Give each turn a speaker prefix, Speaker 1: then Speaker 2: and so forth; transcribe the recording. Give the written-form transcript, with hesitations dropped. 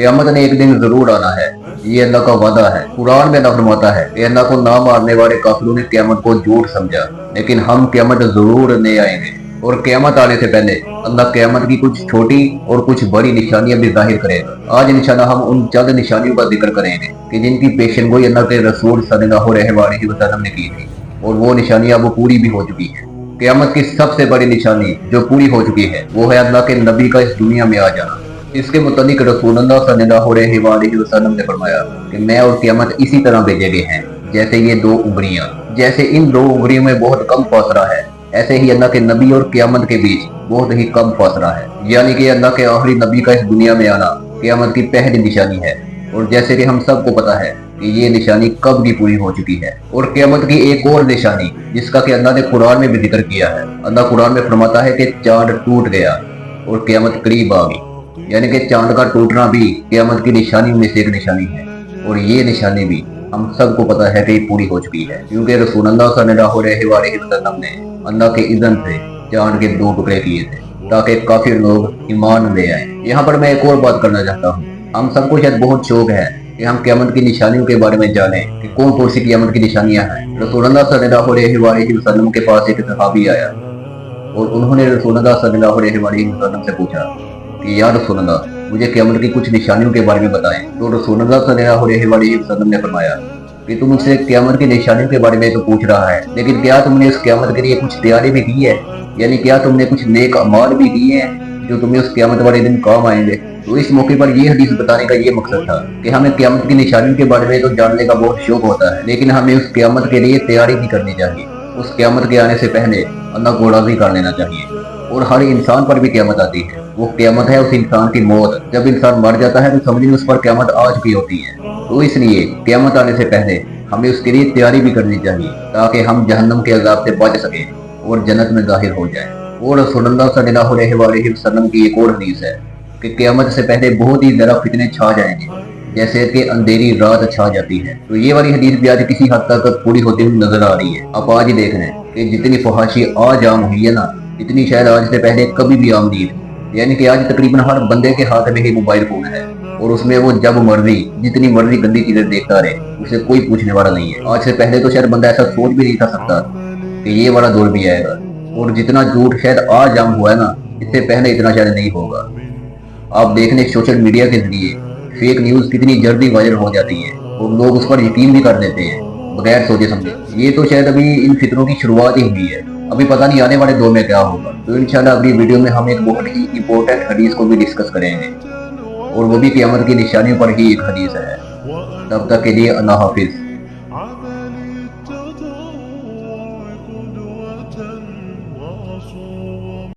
Speaker 1: क़यामत ने एक दिन जरूर आना है, ये अल्लाह का वादा है। कुरान में अल्लाह फरमाता है कि अल्लाह को ना मारने वाले काफिरों ने क़यामत को झूठ समझा, लेकिन हम क़यामत जरूर ले आएंगे। और क़यामत आने से पहले अल्लाह क़यामत की कुछ छोटी और कुछ बड़ी निशानियां भी जाहिर करेगा। आज इंशाल्लाह हम उन चंद निशानियों का जिक्र करेंगे कि जिनकी पेशनगोई अल्लाह के रसूल सल्लल्लाहु अलैहि वसल्लम ने की थी, और वो निशानियां वो पूरी भी हो चुकी है। क़यामत की सबसे बड़ी निशानी जो पूरी हो चुकी है वो है अल्लाह के नबी का इस दुनिया में आ जाना। इसके मुतालिक रसूलुल्लाह सल्लल्लाहु अलैहि वसल्लम ने फरमाया कि मैं और क़यामत इसी तरह भेजे गए हैं जैसे ये दो उंगलियां। जैसे इन दो उंगलियों में बहुत कम फासला है, ऐसे ही अल्लाह के नबी और क़यामत के बीच बहुत ही कम फासला है। यानी कि अल्लाह के आखिरी नबी का इस दुनिया में आना क़यामत की पहली निशानी है। और जैसे कि हम सबको पता है कि ये निशानी कब की पूरी हो चुकी है। और क़यामत की एक और निशानी जिसका कि अल्लाह ने कुरान में भी जिक्र किया है। अल्लाह कुरान में फरमाता है कि चांद टूट गया और क़यामत करीब आ गई। यानी कि चांद का टूटना भी क़यामत की निशानी में से एक निशानी है। और ये निशानी भी हम सबको पता है कि पूरी हो चुकी है, क्योंकि रसूलुल्लाह सल्लल्लाहु अलैहि वसल्लम ने अल्लाह के इज़्न से चांद के दो टुकड़े किए थे ताकि काफिर लोग ईमान ले आए। यहाँ पर मैं एक और बात करना चाहता हूँ। हम सबको शायद बहुत शौक है कि हम क़यामत की निशानियों के बारे में जानें कि कौन कौन सी क़यामत की निशानियां हैं। रसूलुल्लाह सल्लल्लाहु अलैहि वसल्लम के पास एक सहाबी आया और उन्होंने रसूलुल्लाह सल्लल्लाहु अलैहि वसल्लम से पूछा कि या रसूलुल्लाह, मुझे क़यामत की कुछ निशानियों के बारे में बताएं। तो रसूलुल्लाह सल्लल्लाहु अलैहि वसल्लम ने फरमाया कि तुम मुझसे क़यामत की निशानियों के बारे में तो पूछ रहा है, लेकिन क्या तुमने उस क़यामत के लिए कुछ तैयारी भी की है? यानी क्या तुमने कुछ नेक अमाल भी किए हैं जो तुम्हें उस क़यामत वाले दिन काम आएंगे? तो इस मौके पर ये हदीस बताने का ये मकसद था कि हमें क़यामत की निशानियों के बारे में तो जानने का बहुत शौक होता है, लेकिन हमें उस क़यामत के लिए तैयारी भी करनी चाहिए। उस क़यामत के आने से पहले अल्लाह को राज़ी कर लेना चाहिए। और हर इंसान पर भी क़यामत आती है। वो क़यामत है उस इंसान की मौत। जब इंसान मर जाता है तो समझिए उस पर क़यामत आ चुकी होती है। तो इसलिए क़यामत आने से पहले हमें उसके लिए तैयारी भी करनी चाहिए ताकि हम जहन्नम के अज़ाब से बच सकें और जन्नत में दाखिल हो जाएं। और रसूलुल्लाह सल्लल्लाहु अलैहि वसल्लम की एक और हदीस है कि क़यामत से पहले बहुत ही ज़रा फितने छा जाएंगे जैसे कि अंधेरी रात छा जाती है। तो ये वाली हदीस भी आज किसी हद तक पूरी होती हुई नजर आ रही है। आप आज ही देख रहे हैं कि जितनी फहाशी आज आम हुई है ना, इतनी शायद आज से पहले कभी भी आम नहीं थी। यानी कि आज तकरीबन हर बंदे के हाथ में ही मोबाइल फोन है और उसमें वो जब मर्जी जितनी मर्जी गंदी चीजें देखता रहे, उसे कोई पूछने वाला नहीं है। आज से पहले तो शायद बंदा ऐसा सोच भी नहीं था सकता कि ये वाला दौर भी आएगा। और जितना झूठ शायद आज आम हुआ है ना, इससे पहले इतना शायद नहीं होगा। आप देख लें सोशल मीडिया के जरिए फेक न्यूज कितनी जल्दी वायरल हो जाती है और लोग उस पर यकीन भी कर देते हैं बगैर सोचे समझे। ये तो शायद अभी इन फितरों की शुरुआत ही हुई है, अभी पता नहीं आने वाले दौर में क्या होगा। तो इंशाल्लाह अगली वीडियो में हम एक बहुत ही इंपॉर्टेंट हदीस को भी डिस्कस करेंगे और वो भी क़यामत की निशानियों पर ही एक हदीस है। तब तक के लिए अल्लाह हाफिज।